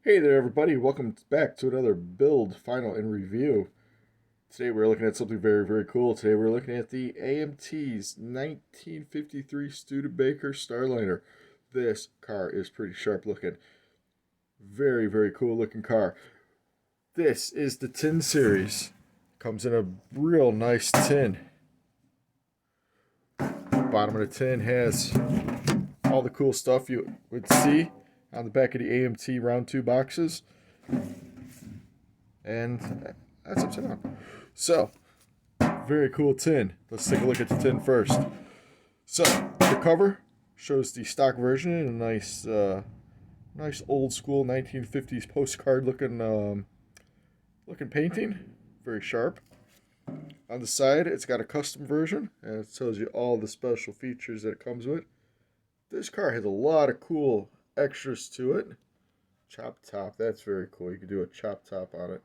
Hey there everybody, welcome back to another build final and review. Today we're looking at something very cool. Today we're looking at the AMT's 1953 Studebaker Starliner. This car is pretty sharp looking. Very cool looking car. This is the tin series. Comes in a real nice tin. Bottom of the tin has all the cool stuff you would see on the back of the AMT round 2 boxes. And that's upside down. So, very cool tin. Let's take a look at the tin first. So, the cover shows the stock version in a nice old school 1950s postcard looking painting. Very sharp. On the side, it's got a custom version, and it tells you all the special features that it comes with. This car has a lot of cool extras to it. Chop top, that's very cool. You can do a chop top on it.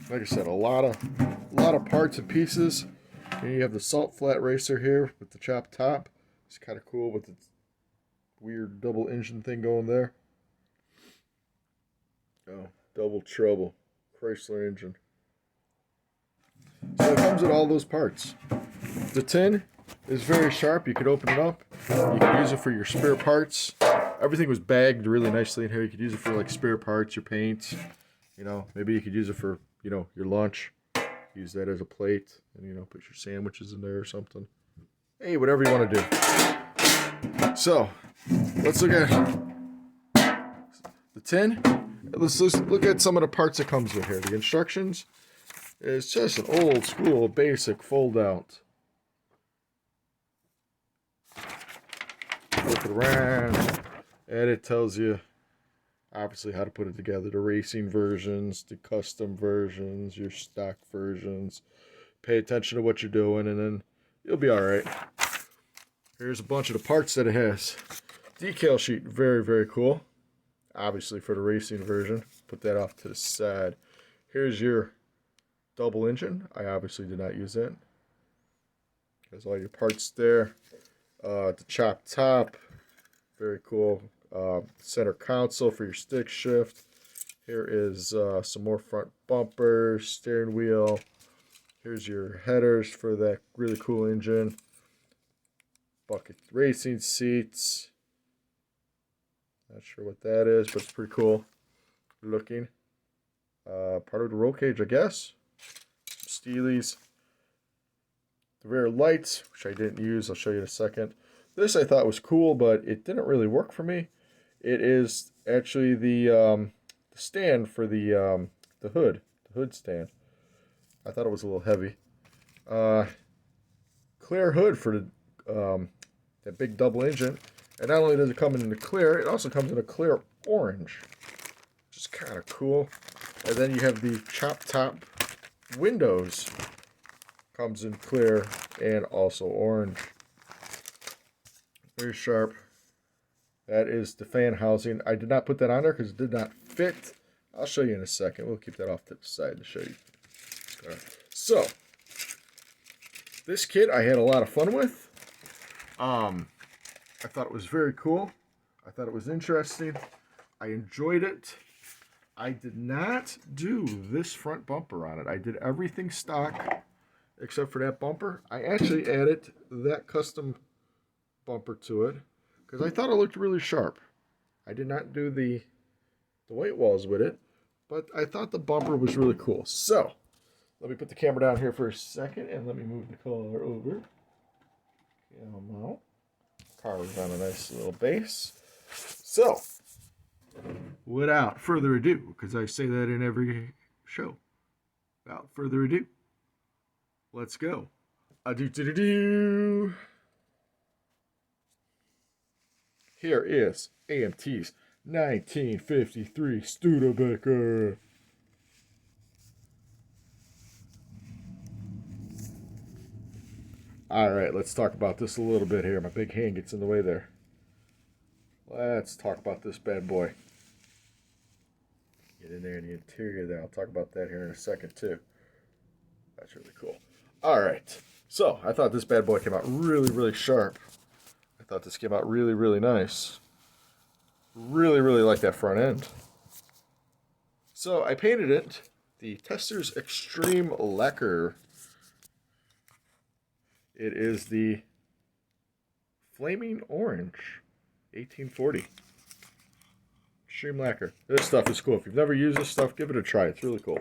Like I said, a lot of parts and pieces. And you have the salt flat racer here with the chop top. It's kind of cool with the weird double engine thing going there. Oh, double trouble. Chrysler engine. So it comes with all those parts. The tin is very sharp. You could open it up. You can use it for your spare parts. Everything was bagged really nicely in here. You could use it for like spare parts, your paint. You know, maybe you could use it for, your lunch. Use that as a plate and, put your sandwiches in there or something. Hey, whatever you want to do. So, let's look at the tin. Let's look at some of the parts it comes with here. The instructions is just an old school basic fold out. Flip it around, and it tells you obviously how to put it together. The racing versions, the custom versions, your stock versions. Pay attention to what you're doing, and then you'll be all right. Here's a bunch of the parts that it has. Decal sheet, very cool. Obviously for the racing version. Put that off to the side. Here's your double engine. I obviously did not use that. There's all your parts there. The chop top, very cool. Center console for your stick shift. Here is some more front bumpers, steering wheel. Here's your headers for that really cool engine. Bucket racing seats. Not sure what that is, but it's pretty cool looking. Part of the roll cage, I guess. Some Steelies. The rear lights, which I didn't use, I'll show you in a second. This I thought was cool, but it didn't really work for me. It is actually the stand for the hood stand. I thought it was a little heavy. Clear hood for that big double engine, and not only does it come in the clear, it also comes in a clear orange, which is kind of cool. And then you have the chop top windows. Comes in clear and also orange. Very sharp. That is the fan housing. I did not put that on there because it did not fit. I'll show you in a second. We'll keep that off to the side to show you. All right. So, this kit I had a lot of fun with. I thought it was very cool. I thought it was interesting. I enjoyed it. I did not do this front bumper on it. I did everything stock except for that bumper. I actually added that custom bumper to it because I thought it looked really sharp. I did not do the white walls with it, but I thought the bumper was really cool. So, let me put the camera down here for a second and let me move the car over. Come out. Car was on a nice little base. So, without further ado, because I say that in every show, without further ado, let's go. Here is AMT's 1953 Studebaker. Alright, let's talk about this a little bit here. My big hand gets in the way there. Let's talk about this bad boy. Get in there in the interior there. I'll talk about that here in a second too. That's really cool. Alright, so I thought this bad boy came out really sharp. I thought this came out really nice. Really, really like that front end. So I painted it the Tester's Extreme Lacquer. It is the Flaming Orange 1840 Extreme Lacquer. This stuff is cool. If you've never used this stuff, give it a try. It's really cool.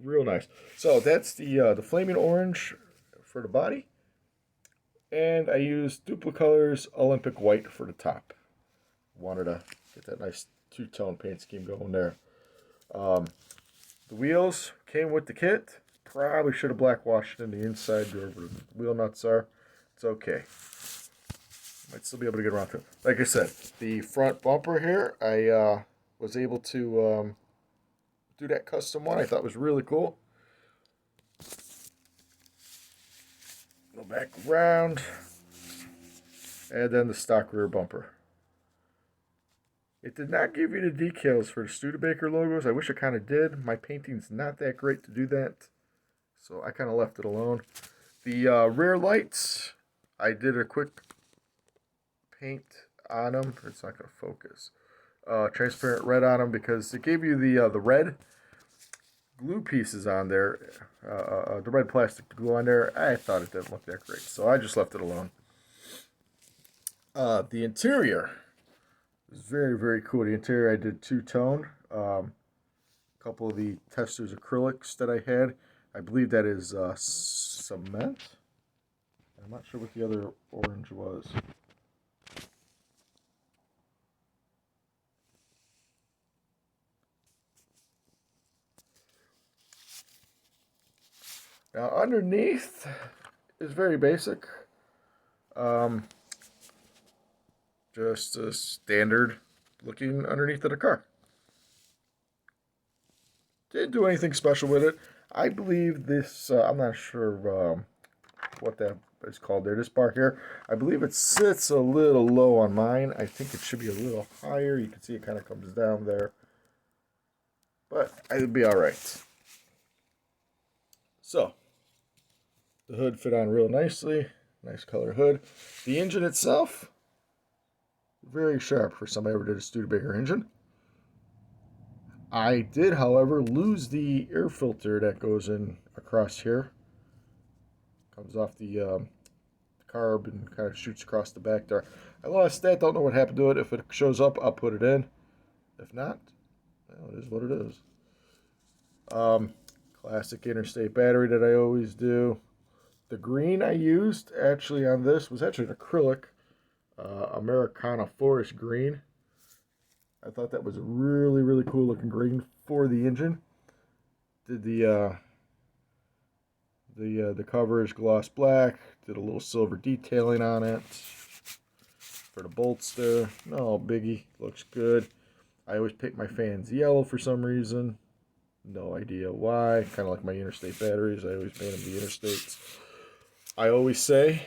Real nice. So that's the Flaming Orange for the body. And I used Duplicolor's Olympic White for the top. Wanted to get that nice two-tone paint scheme going there. The wheels came with the kit. Probably should have black washed in the inside wherever the wheel nuts are. It's okay. Might still be able to get around to it. Like I said, the front bumper here, I was able to do that custom one. I thought was really cool. Go back around. And then the stock rear bumper. It did not give you the decals for the Studebaker logos. I wish it kind of did. My painting's not that great to do that, so I kind of left it alone. The rear lights, I did a quick paint on them. It's not going to focus. Transparent red on them because it gave you the red glue pieces on there, the red plastic glue on there. I thought it didn't look that great, so I just left it alone. The interior is very, very cool. The interior I did two-tone. A couple of the Tester's acrylics that I had. I believe that is cement. I'm not sure what the other orange was. Now underneath is very basic. Just a standard looking underneath of the car. Didn't do anything special with it. I believe this, I'm not sure what that is called there. This bar here, I believe it sits a little low on mine. I think it should be a little higher. You can see it kind of comes down there. But it'll be alright. So, the hood fit on real nicely. Nice color hood. The engine itself, very sharp for somebody who ever did a Studebaker engine. I did, however, lose the air filter that goes in across here. Comes off the carb and kind of shoots across the back there. I lost that. Don't know what happened to it. If it shows up, I'll put it in. If not, well, it is what it is. Classic interstate battery that I always do. The green I used actually on this was actually an acrylic. Americana Forest Green. I thought that was a really, really cool looking green for the engine. Did the cover is gloss black. Did a little silver detailing on it for the bolts there. No biggie. Looks good. I always pick my fans yellow for some reason. No idea why. Kind of like my interstate batteries. I always paint them the interstates. I always say,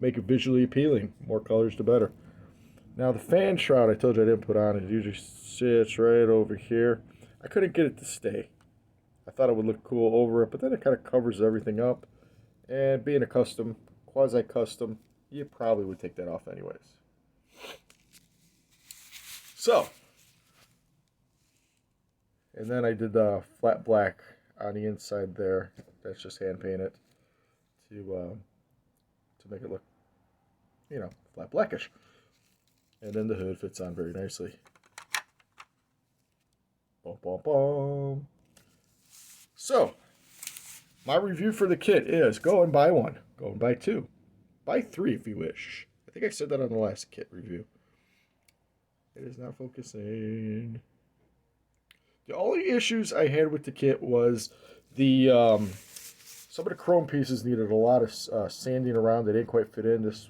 make it visually appealing. More colors, the better. Now the fan shroud I told you I didn't put on, it usually sits right over here. I couldn't get it to stay. I thought it would look cool over it, but then it kind of covers everything up. And being a custom, quasi-custom, you probably would take that off anyways. So, and then I did flat black on the inside there. That's just hand painted to make it look, you know, flat blackish. And then the hood fits on very nicely. Boom, boom, boom. So, my review for the kit is go and buy one. Go and buy two. Buy three if you wish. I think I said that on the last kit review. It is not focusing. The only issues I had with the kit was the some of the chrome pieces needed a lot of sanding around. They didn't quite fit in. This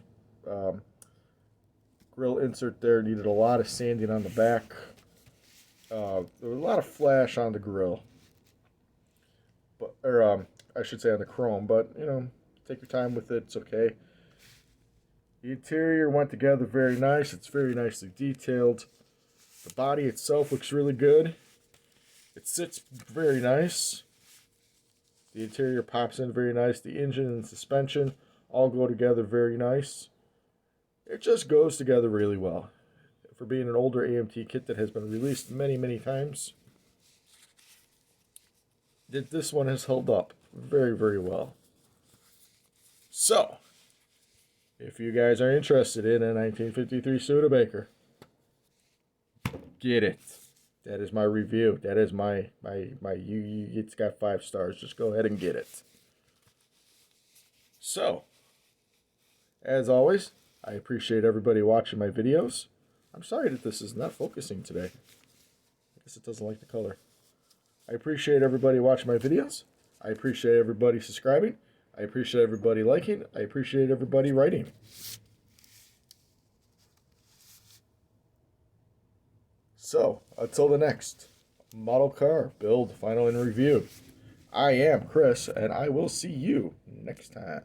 grill insert there needed a lot of sanding on the back. There was a lot of flash on the grill, but I should say on the chrome. But you know, take your time with it. It's okay. The interior went together very nice. It's very nicely detailed. The body itself looks really good. It sits very nice. The interior pops in very nice. The engine and suspension all go together very nice. It just goes together really well. For being an older AMT kit that has been released many, many times, this one has held up very, very well. So, if you guys are interested in a 1953 Studebaker, get it. That is my review. That is my it's got 5 stars. Just go ahead and get it. So, as always, I appreciate everybody watching my videos. I'm sorry that this is not focusing today. I guess it doesn't like the color. I appreciate everybody watching my videos. I appreciate everybody subscribing. I appreciate everybody liking. I appreciate everybody writing. So, until the next model car build, final, and review, I am Chris, and I will see you next time.